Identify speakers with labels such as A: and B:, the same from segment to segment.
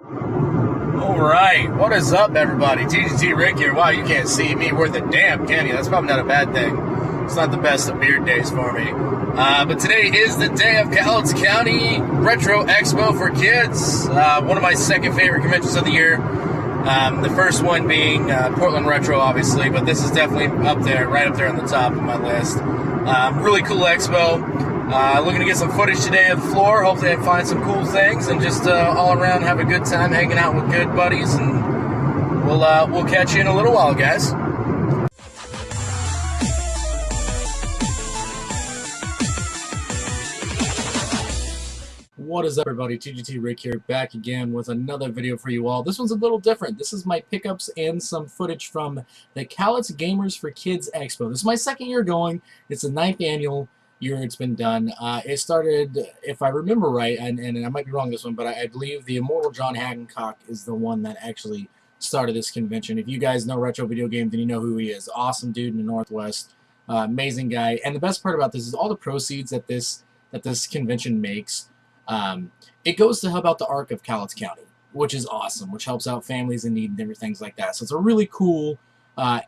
A: Alright, what is up everybody? TgtRick here. Wow, you can't see me worth a damn, can you? That's probably not a bad thing. It's not the best of beard days for me. But today is the day of Cowlitz County Retro Expo for kids. One of my second favorite conventions of the year. The first one being Portland Retro, obviously, but this is definitely up there, right up there on the top of my list. Really cool expo. Looking to get some footage today of the floor. Hopefully I find some cool things and just all around have a good time hanging out with good buddies. And we'll catch you in a little while, guys. What is up, everybody? TgtRick here, back again with another video for you all. This one's a little different. This is my pickups and some footage from the Cowlitz Gamers for Kids Expo. This is my second year going. It's the 9th annual year it's been done. It started, if I remember right, and I might be wrong this one, but I believe the Immortal John Hancock is the one that actually started this convention. If you guys know retro video games, then you know who he is. Awesome dude in the Northwest. Amazing guy. And the best part about this is all the proceeds that this convention makes, it goes to help out the ARC of Cowlitz County, which is awesome, which helps out families in need and different things like that. So it's a really cool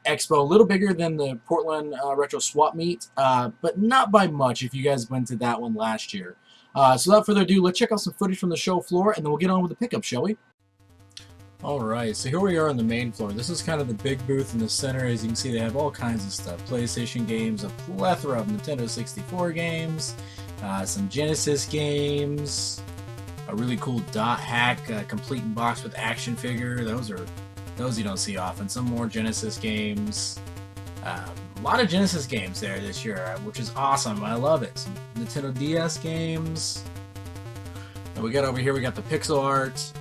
A: expo, a little bigger than the Portland Retro Swap Meet, but not by much if you guys went to that one last year. So without further ado, let's check out some footage from the show floor and then we'll get on with the pickup, shall we? Alright, so here we are on the main floor. This is kind of the big booth in the center. As you can see, they have all kinds of stuff. PlayStation games, a plethora of Nintendo 64 games, some Genesis games, a really cool dot hack, complete in box with action figure. Those you don't see often. Some more Genesis games. A lot of Genesis games there this year, which is awesome. I love it. Some Nintendo DS games. And we got over here, we got the pixel art.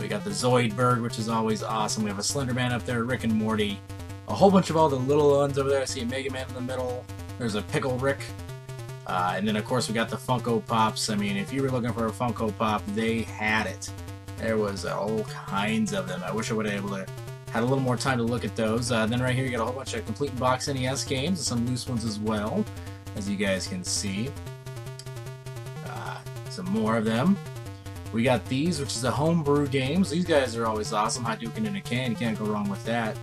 A: We got the Zoidberg, which is always awesome. We have a Slender Man up there, Rick and Morty. A whole bunch of all the little ones over there. I see a Mega Man in the middle. There's a Pickle Rick. And then, of course, we got the Funko Pops. I mean, if you were looking for a Funko Pop, they had it. There was all kinds of them. I wish I would have had a little more time to look at those. Then right here, you got a whole bunch of complete in box NES games and some loose ones as well, as you guys can see. Some more of them. We got these, which is the homebrew games. These guys are always awesome. Hadouken in a can. You can't go wrong with that.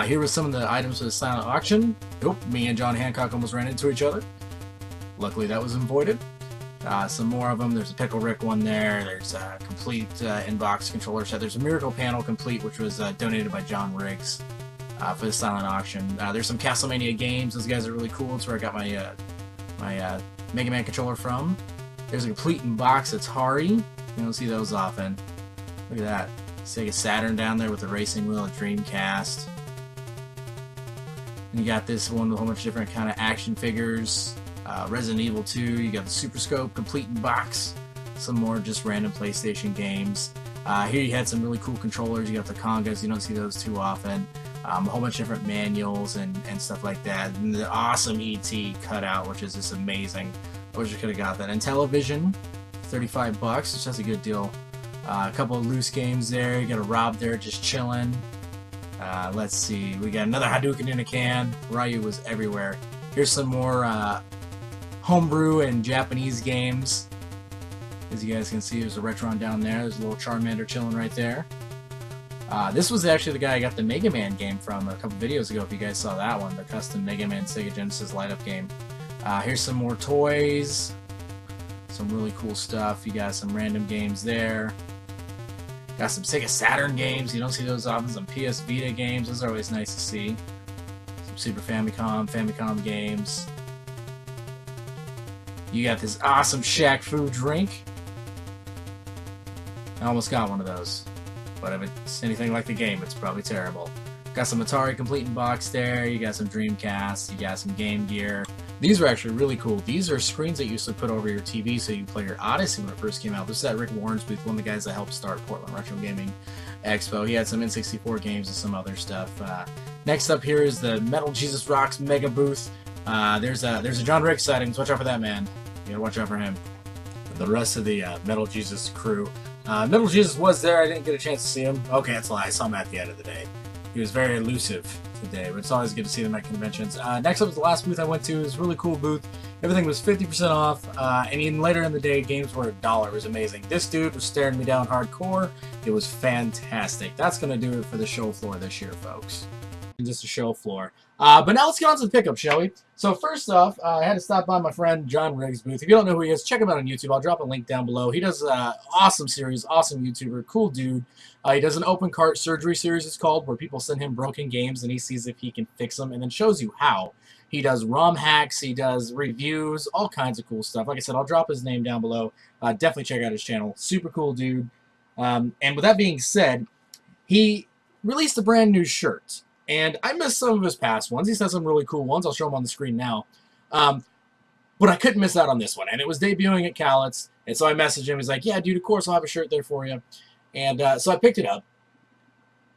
A: Here were some of the items for the silent auction. Oop, me and John Hancock almost ran into each other. Luckily, that was avoided. Some more of them. There's a Pickle Rick one there. There's a complete in-box controller set. There's a Miracle Panel complete, which was donated by John Riggs for the silent auction. There's some Castlevania games. Those guys are really cool. That's where I got my Mega Man controller from. There's a complete in-box Atari. You don't see those often. Look at that. Sega Saturn down there with the racing wheel, a Dreamcast. And you got this one with a whole bunch of different kind of action figures. Resident Evil 2, you got the Super Scope, complete in box. Some more just random PlayStation games. Here you had some really cool controllers. You got the Congas, you don't see those too often. A whole bunch of different manuals and stuff like that. And the awesome ET cutout, which is just amazing. I wish I could have got that. And television, $35, which is a good deal. A couple of loose games there. You got a Rob there just chilling. Let's see, we got another Hadouken in a can. Ryu was everywhere. Here's some more homebrew and Japanese games. As you guys can see, there's a Retron down there. There's a little Charmander chilling right there. This was actually the guy I got the Mega Man game from a couple videos ago, if you guys saw that one, the custom Mega Man Sega Genesis light-up game. Here's some more toys. Some really cool stuff. You got some random games there. Got some Sega Saturn games. You don't see those often. Some PS Vita games. Those are always nice to see. Some Super Famicom games. You got this awesome Shaq Fu drink. I almost got one of those. But if it's anything like the game, it's probably terrible. Got some Atari complete in box there. You got some Dreamcast. You got some Game Gear. These are actually really cool. These are screens that you used to put over your TV so you play your Odyssey when it first came out. This is at Rick Warren's booth, one of the guys that helped start Portland Retro Gaming Expo. He had some N64 games and some other stuff. Next up here is the Metal Jesus Rocks Mega booth. There's a John Rick sighting. Watch out for that man. You gotta watch out for him. And the rest of the Metal Jesus crew. Metal Jesus was there. I didn't get a chance to see him. Okay, that's a lie. I saw him at the end of the day. He was very elusive, the day, but it's always good to see them at conventions. Next up was the last booth I went to. It was a really cool booth. Everything was 50% off, and even later in the day, games were $1. It was amazing. This dude was staring me down hardcore. It was fantastic. That's going to do it for the show floor this year, folks. Just a show floor. But now let's get on to the pickup, shall we? So first off, I had to stop by my friend John Riggs' booth. If you don't know who he is, check him out on YouTube. I'll drop a link down below. He does an awesome series, awesome YouTuber, cool dude. He does an open cart surgery series, it's called, where people send him broken games and he sees if he can fix them and then shows you how. He does ROM hacks, he does reviews, all kinds of cool stuff. Like I said, I'll drop his name down below. Definitely check out his channel. Super cool dude. And with that being said, he released a brand new shirt. And I missed some of his past ones. He's had some really cool ones. I'll show them on the screen now. But I couldn't miss out on this one. And it was debuting at Cowlitz. And so I messaged him. He's like, yeah, dude, of course I'll have a shirt there for you. And so I picked it up.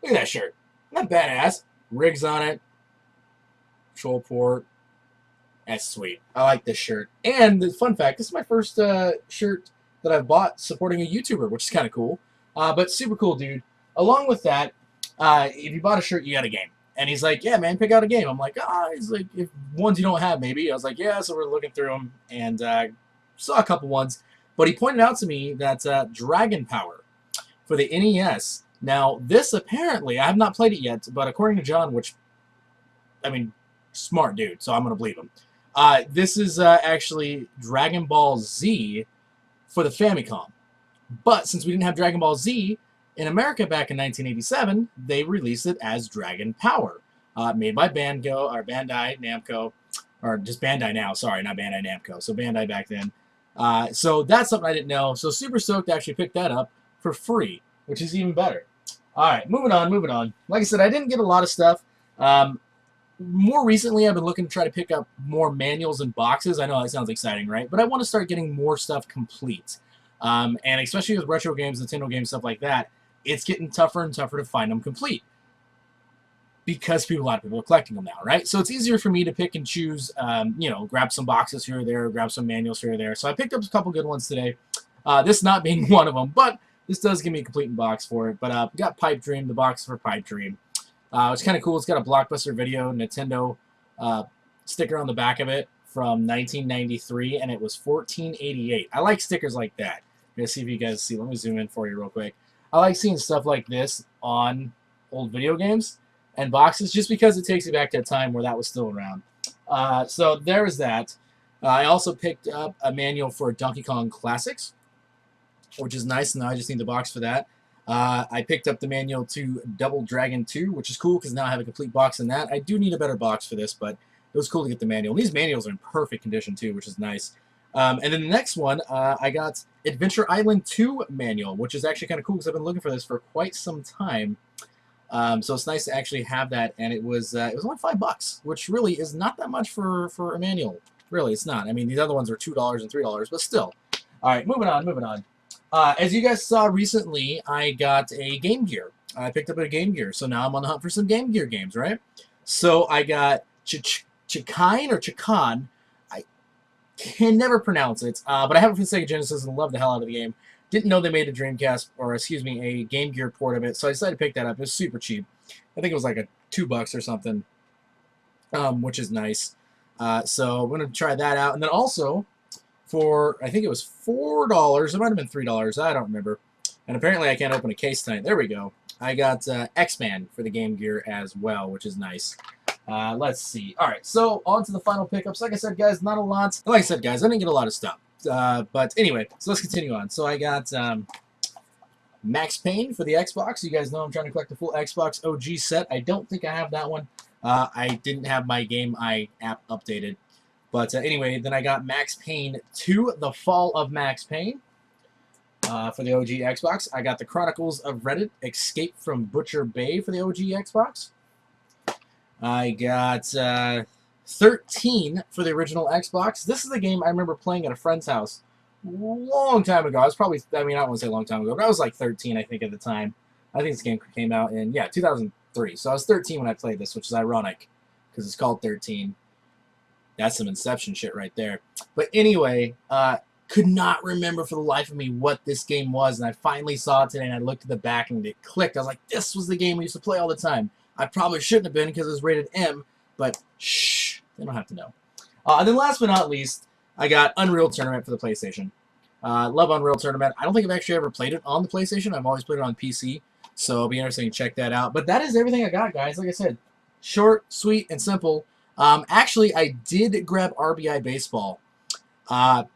A: Look at that shirt. Not badass. Rigs on it. Control port. That's sweet. I like this shirt. And the fun fact, this is my first shirt that I've bought supporting a YouTuber, which is kind of cool. But super cool, dude. Along with that, if you bought a shirt, you got a game. And he's like, yeah, man, pick out a game. I'm like, he's like, if ones you don't have, maybe. I was like, yeah, so we're looking through them and saw a couple ones. But he pointed out to me that Dragon Power for the NES. Now, this apparently, I have not played it yet, but according to John, which, I mean, smart dude, so I'm going to believe him. This is actually Dragon Ball Z for the Famicom. But since we didn't have Dragon Ball Z, in America back in 1987, they released it as Dragon Power, made by Bandai Namco, or just Bandai now, sorry, not Bandai Namco, so Bandai back then. So that's something I didn't know, so super stoked to actually pick that up for free, which is even better. Alright, moving on. Like I said, I didn't get a lot of stuff. More recently, I've been looking to try to pick up more manuals and boxes. I know that sounds exciting, right? But I want to start getting more stuff complete. And especially with retro games, Nintendo games, stuff like that, it's getting tougher and tougher to find them complete because a lot of people are collecting them now, right? So it's easier for me to pick and choose, you know, grab some boxes here or there, grab some manuals here or there. So I picked up a couple good ones today. This not being one of them, but this does give me a complete box for it. But we got Pipe Dream, the box for Pipe Dream. It's kind of cool. It's got a Blockbuster Video Nintendo sticker on the back of it from 1993, and it was $14.88. I like stickers like that. Let's see if you guys see. Let me zoom in for you real quick. I like seeing stuff like this on old video games and boxes just because it takes you back to a time where that was still around. So there's that. I also picked up a manual for Donkey Kong Classics, which is nice. Now I just need the box for that. I picked up the manual to Double Dragon 2, which is cool because now I have a complete box in that. I do need a better box for this, but it was cool to get the manual. These manuals are in perfect condition too, which is nice. And then the next one, I got Adventure Island 2 manual, which is actually kind of cool because I've been looking for this for quite some time. So it's nice to actually have that, and it was only $5, which really is not that much for a manual. Really, it's not. I mean, these other ones are $2 and $3, but still. All right, moving on. As you guys saw recently, I got a Game Gear. I picked up a Game Gear, so now I'm on the hunt for some Game Gear games, right? So I got Chikine or Chikan. I can never pronounce it, but I have it for the Sega Genesis and love the hell out of the game. Didn't know they made a Dreamcast, or excuse me, a Game Gear port of it, so I decided to pick that up. It was super cheap. I think it was like a $2 or something, which is nice. So I'm going to try that out. And then also, for, I think it was $4, it might have been $3, I don't remember. And apparently I can't open a case tonight. There we go. I got X-Man for the Game Gear as well, which is nice. Let's see. Alright, so on to the final pickups. Like I said, guys, not a lot. Like I said, guys, I didn't get a lot of stuff. But anyway, so let's continue on. So I got Max Payne for the Xbox. You guys know I'm trying to collect the full Xbox OG set. I don't think I have that one. I didn't have my Game Eye app updated. But anyway, then I got Max Payne 2, The Fall of Max Payne for the OG Xbox. I got the Chronicles of Reddit, Escape from Butcher Bay for the OG Xbox. I got 13 for the original Xbox. This is the game I remember playing at a friend's house a long time ago. I was probably, I mean, I don't want to say a long time ago, but I was like 13, I think, at the time. I think this game came out in, yeah, 2003. So I was 13 when I played this, which is ironic because it's called 13. That's some Inception shit right there. But anyway, could not remember for the life of me what this game was, and I finally saw it today, and I looked at the back, and it clicked. I was like, this was the game we used to play all the time. I probably shouldn't have been because it was rated M, but shh, they don't have to know. And then last but not least, I got Unreal Tournament for the PlayStation. Love Unreal Tournament. I don't think I've actually ever played it on the PlayStation. I've always played it on PC, so it'll be interesting to check that out. But that is everything I got, guys. Like I said, short, sweet, and simple. Actually, I did grab RBI Baseball, but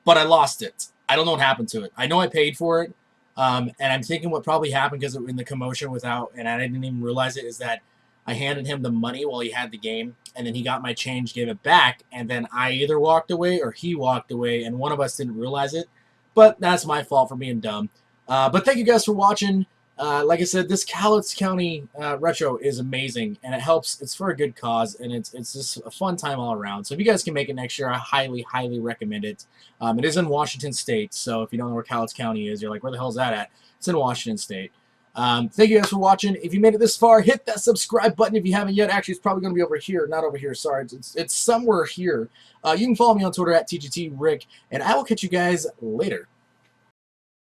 A: I lost it. I don't know what happened to it. I know I paid for it, and I'm thinking what probably happened because in the commotion and I didn't even realize it, is that I handed him the money while he had the game, and then he got my change, gave it back, and then I either walked away or he walked away, and one of us didn't realize it. But that's my fault for being dumb. But thank you guys for watching. Like I said, this Cowlitz County retro is amazing, and it helps. It's for a good cause, and it's just a fun time all around. So if you guys can make it next year, I highly, highly recommend it. It is in Washington State, so if you don't know where Cowlitz County is, you're like, where the hell is that at? It's in Washington State. Thank you guys for watching. If you made it this far, hit that subscribe button if you haven't yet. Actually, it's probably going to be over here. Not over here. Sorry. It's somewhere here. You can follow me on Twitter at TgtRick, and I will catch you guys later.